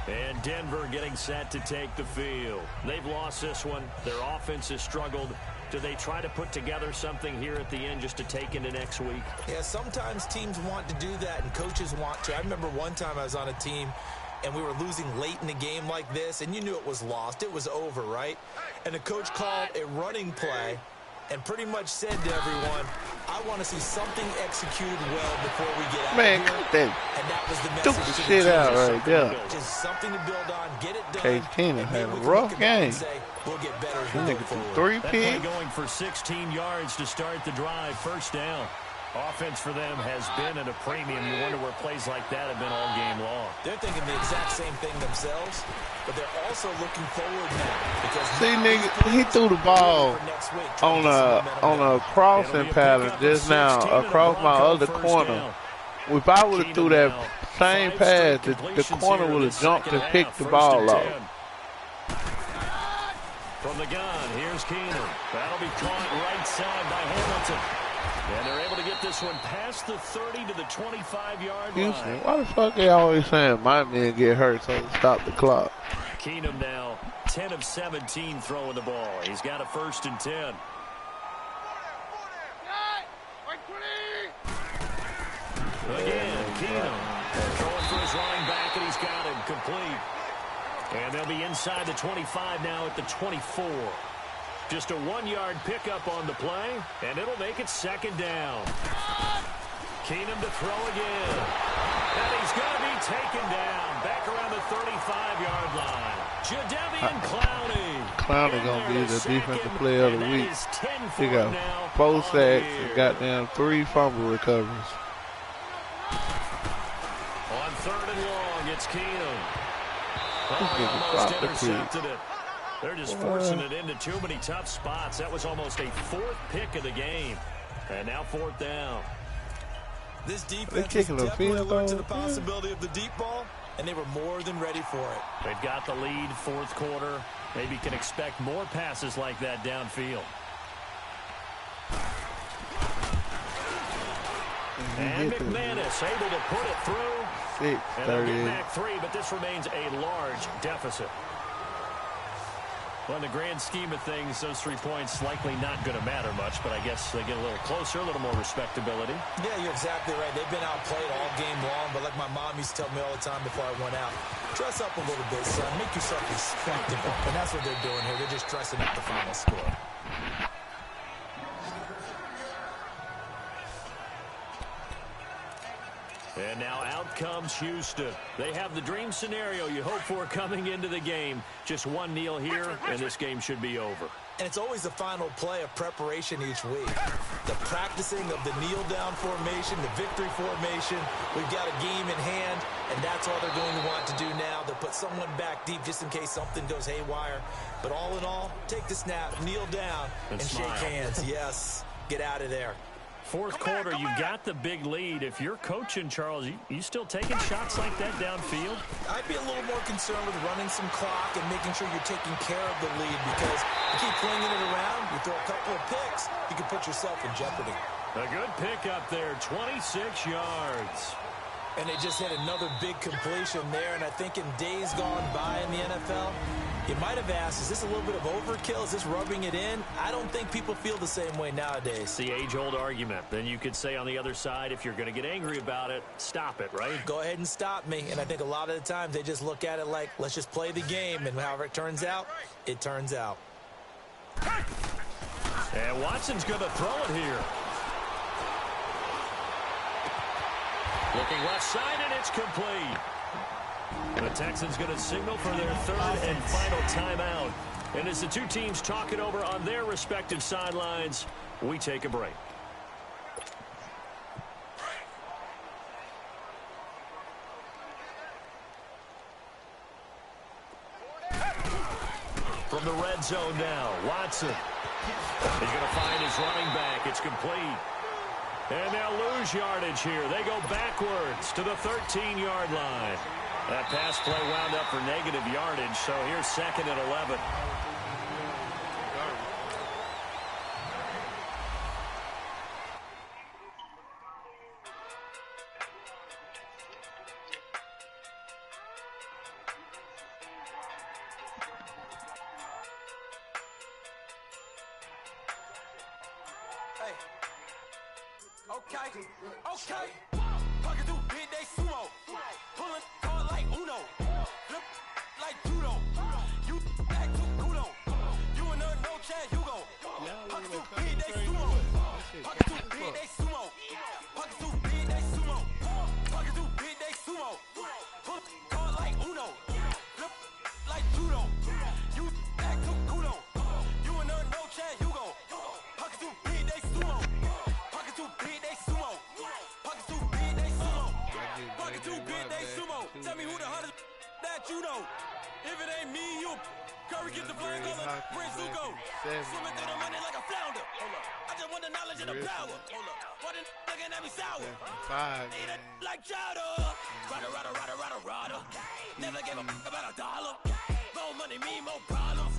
B: And Denver getting set to take the field. They've lost this one. Their offense has struggled. Do they try to put together something here at the end just to take into next week?
C: Yeah, sometimes teams want to do that and coaches want to. I remember one time I was on a team and we were losing late in the game like this, and you knew it was lost. It was over, right? And the coach called a running play and pretty much said to everyone, I want to see something executed well before we get out of here. And that was the message to the
D: shit out right there.
C: Just something to build on, get it done.
D: Case Keenum had a rough game.
C: We'll get better as we
D: That
C: go
D: nigga
C: forward.
D: threw 3
B: That play
D: picks.
B: going for 16 yards to start the drive. 1st down. Offense for them has been at a premium. You wonder where plays like that have been all game long.
C: They're thinking the exact same thing themselves, but they're also looking forward now. Because
D: See, nigga, he threw the ball on a crossing pattern just now across my other corner. If I would have threw that same pass, the corner would have jumped and picked the ball off.
B: From the gun, here's Keenum. That'll be caught right side by Hamilton. And they're able to get this one past the 30 to the 25-yard
D: Houston,
B: line.
D: why the fuck they always saying my men get hurt so they stop the clock?
B: Keenum now 10 of 17 throwing the ball. He's got a 1st and 10. Again, Keenum throwing for his running back, and he's got him complete. And they'll be inside the 25 now at the 24. Just a 1-yard pickup on the play, and it'll make it 2nd down. Keenum to throw again. And he's going to be taken down back around the 35-yard line. Jadeveon Clowney.
D: Clowney going to be the defensive player of the week. He got 4 sacks and goddamn 3 fumble recoveries.
B: On 3rd and long, it's Keenum.
D: He's
B: Oh,
D: getting
B: almost
D: dropped the
B: intercepted it. They're just forcing it into too many tough spots. That was almost a 4th pick of the game. And now 4th down.
C: This defense is
D: kicking a
C: definitely
D: field
C: alert to
D: goal.
C: the possibility of the deep ball, and they were more than ready for it.
B: They've got the lead, 4th quarter. Maybe can expect more passes like that downfield. And McManus able to put it through.
D: 6,
B: And they'll get
D: 38.
B: back 3, but this remains a large deficit. Well, in the grand scheme of things, those 3 points likely not going to matter much, but I guess they get a little closer, a little more respectability.
C: Yeah, you're exactly right. They've been outplayed all game long, but like my mom used to tell me all the time before I went out, dress up a little bit, son. Make yourself respectable. And that's what they're doing here. They're just dressing up the final score.
B: And now out comes Houston. They have the dream scenario you hope for coming into the game. Just one kneel here, and this game should be over.
C: And it's always the final play of preparation each week. The practicing of the kneel-down formation, the victory formation. We've got a game in hand, and that's all they're going to want to do now. They'll put someone back deep just in case something goes haywire. But all in all, take the snap, kneel down, and shake hands. Yes, get out of there.
B: Fourth quarter, you got the big lead. If you're coaching, Charles, you still taking shots like that downfield?
C: I'd be a little more concerned with running some clock and making sure you're taking care of the lead, because you keep flinging it around, you throw a couple of picks, you can put yourself in jeopardy.
B: A good pick up there, 26 yards.
C: And they just hit another big completion there, and I think in days gone by in the NFL, you might have asked, is this a little bit of overkill? Is this rubbing it in? I don't think people feel the same way nowadays.
B: It's the age-old argument. Then you could say on the other side, if you're going to get angry about it, stop it, right?
C: Go ahead and stop me. And I think a lot of the times they just look at it like, let's just play the game, and however it turns out, it turns out.
B: And Watson's going to throw it here. Looking left side, and it's complete. The Texans going to signal for their third and final timeout. And as the two teams talk it over on their respective sidelines, we take a break. From the red zone now, Watson. He's going to find his running back. It's complete. And they'll lose yardage here. They go backwards to the 13-yard line. That pass play wound up for negative yardage, so here's second and 11.
F: Hey. Okay. Pocket through big day sumo. Pulling hard like Uno. Flip like judo. You act too kudo. You and her no chance, you go. Pocket through big day sumo. Pocket through big day sumo. Pocket through big day sumo. Pocket through big day sumo. Pull hard like Uno. Flip like judo. You act too kudo. You and her no chance, you go. Pocket through big day sumo. Pocket through big day sumo. Pocket through big day sumo. Pocket through big day sumo. Tell me who the hottest that you know. If it ain't me, you. Curry get the flying color. Prince Zuko. Swimming through the money like a flounder. I just want the knowledge and the power. What the looking at me sour. Eat it like chowder. Rada. Never gave a fuck about a dollar. More money, me, more problems.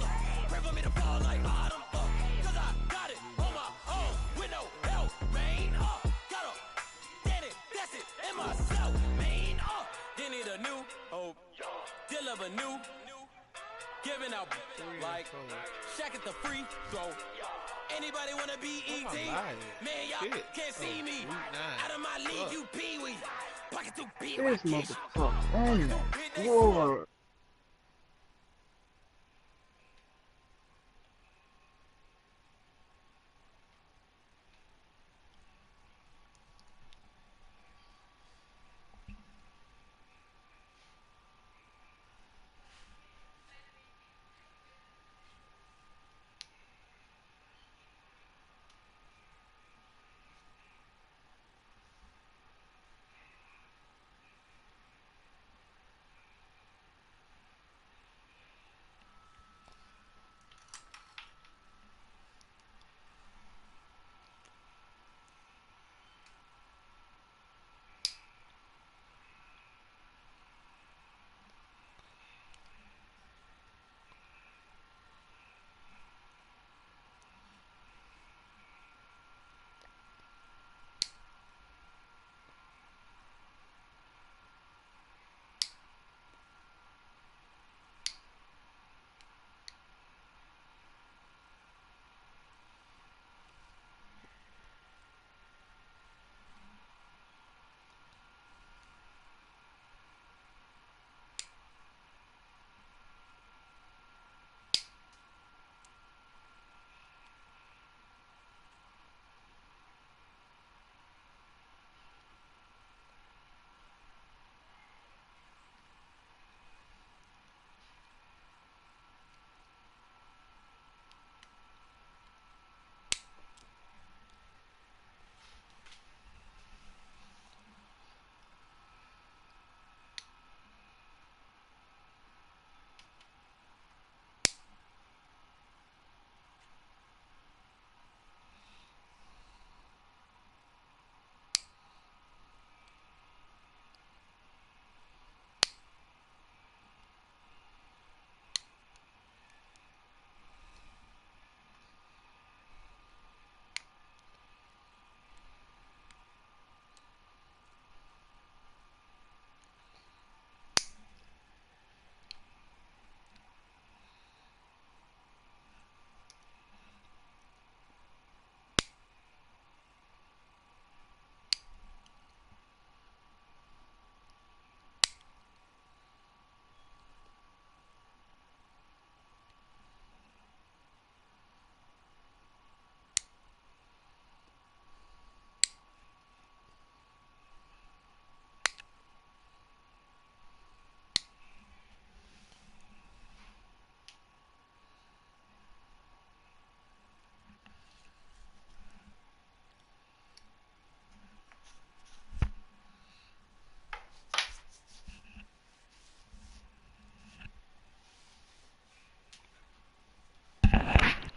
F: Pray for me to fall like autumn. Cause I got it on my own with no help, man. Got a did it, that's it, in myself, man. Didn't need a new hope, deal of a new, giving out like Shaq at the free throw. Anybody wanna be ET? Man, y'all can't see me. Out of my league, you pee-wee. Pocket to beat my
E: This
F: kids.
E: motherfucker. Lord.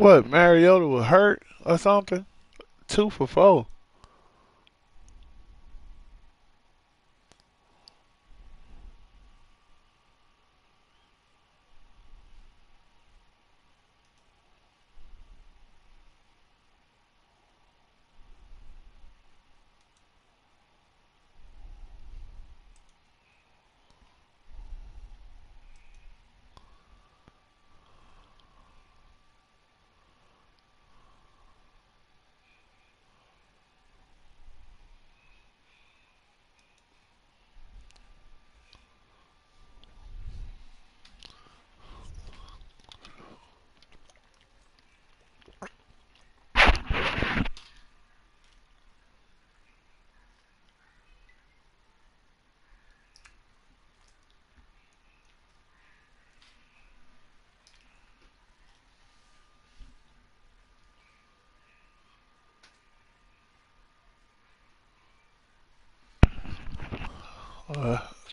D: What, Mariota was hurt or something? 2 for 4.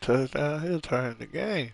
D: Touchdown, he'll turn the game.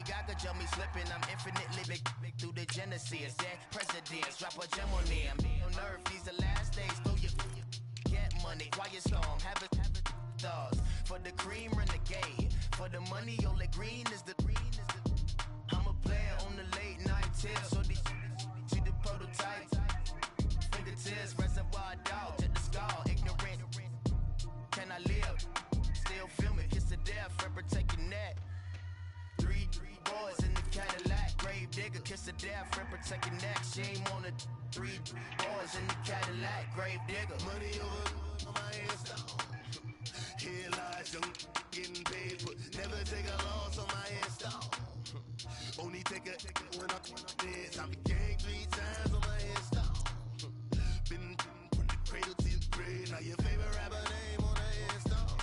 F: Gaga jump me slipping, I'm infinitely big through the Genesis. Dead presidents, drop a gem on them. On earth, these the last days. Throw your get money, quiet storm, have it thoughts. For the cream, renegade. For the money, only green is the. I'm a player on the late night tip. So these see the prototype. Fingertips, reservoir dog, to the skull, ignorant. Can I live? Still film it, kiss the death, forever taking that. Three boys in the Cadillac, grave digger, kiss the death, friend protecting neck. Shame on the 3 boys in the Cadillac, grave digger. Money over my hands down. Here lies young, getting paid, but never take a loss on my hands down. Only take a when I dance. I became 3 times on my hands down. Been from the cradle to the grave. Now your favorite rapper name on the hands down.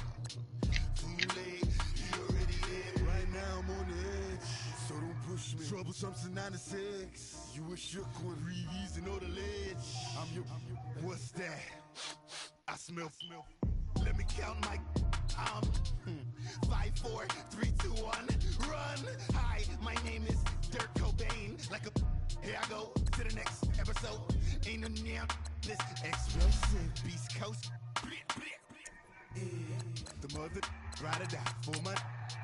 F: Too late, you already dead. Right now I'm on the edge, so don't push me. Troublesome to 96. You a shook one, breathe and know the ledge. I'm your, what's that? I smell. Let me count my. 5, 4, 3, 2, 1. Run. Hi, my name is here I go to the next episode. Ain't no damn this explosive Beast Coast. The mother ride or die for money,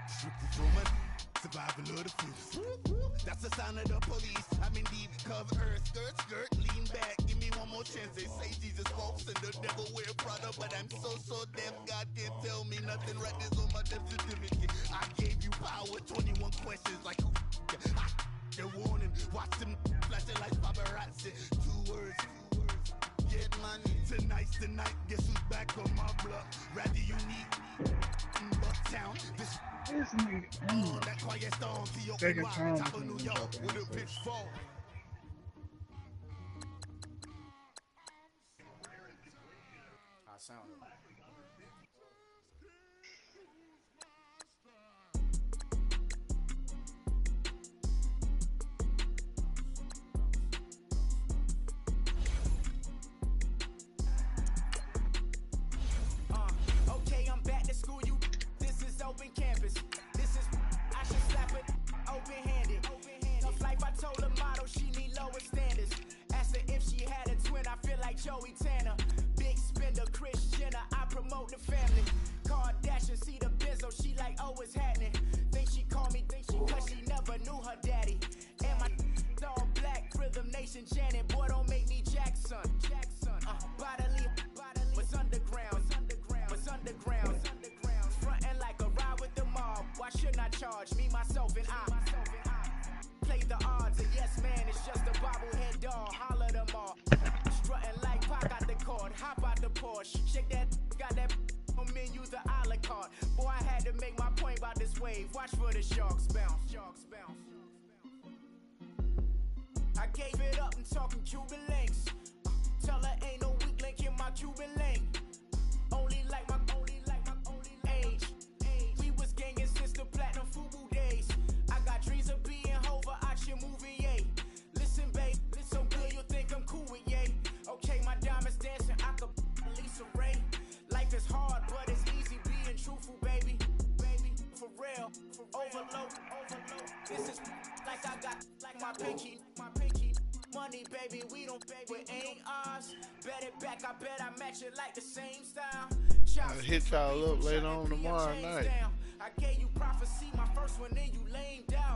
F: strictly for money. Survival of the fittest. That's the sign of the police. I'm indeed cover earth, skirt, lean back. Give me one more chance. They say Jesus walks and the devil wear Prada, but I'm so deaf. God can't tell me nothing. Right this on my death certificate. I gave you power. 21 questions like who? The warning. Watch them flashing like paparazzi. 2 words. Get money. Tonight's the night. Guess who's back on my block? Rather unique. Bucktown. This
E: nigga.
F: that quiet storm.
E: Second time.
F: Top of New York with a pitchfork.
G: I sound it.
H: Okay, I'm back to school. This is open campus. This is I should slap it open-handed. Tough life, I told her motto she need lower standards. Asked her if she had a twin. I feel like Joey Tanner. Big spender, Kris Jenner. I promote the family. Kardashian, see the Benzo. She like, oh, it's happening. Think she call me, cause she never knew her daddy. And my all black Rhythm Nation Janet. Boy, don't make me Jackson. Bodily, was underground. Frontin' like a ride with the mob. Why shouldn't I charge me, myself, and I? Play the odds, and yes, man, it's just a bobblehead doll. Holler them all. Strutting like Pac out the court, hop out the Porsche. Shake that, got that on menu, the a la carte. Boy, I had to make my point about this wave. Watch for the sharks bounce. I gave it up and talking Cuban links. Tell her ain't no weak link in my Cuban link. Only like my age. We was gangin' since the platinum FUBU days. I got dreams of being Hova out your movie, yay. Listen, babe, so good you'll think I'm cool with yay. Okay, my diamonds dancing, I could Lisa Ray. Life is hard, but it's easy being truthful, baby. For real, overload. This is like I got like my pinky. Money, baby, we don't pay, it ain't ours. Bet it back, I bet I match it like the same style.
D: I'll hit y'all up later on tomorrow night.
H: I gave you prophecy, my first one, then you lame down.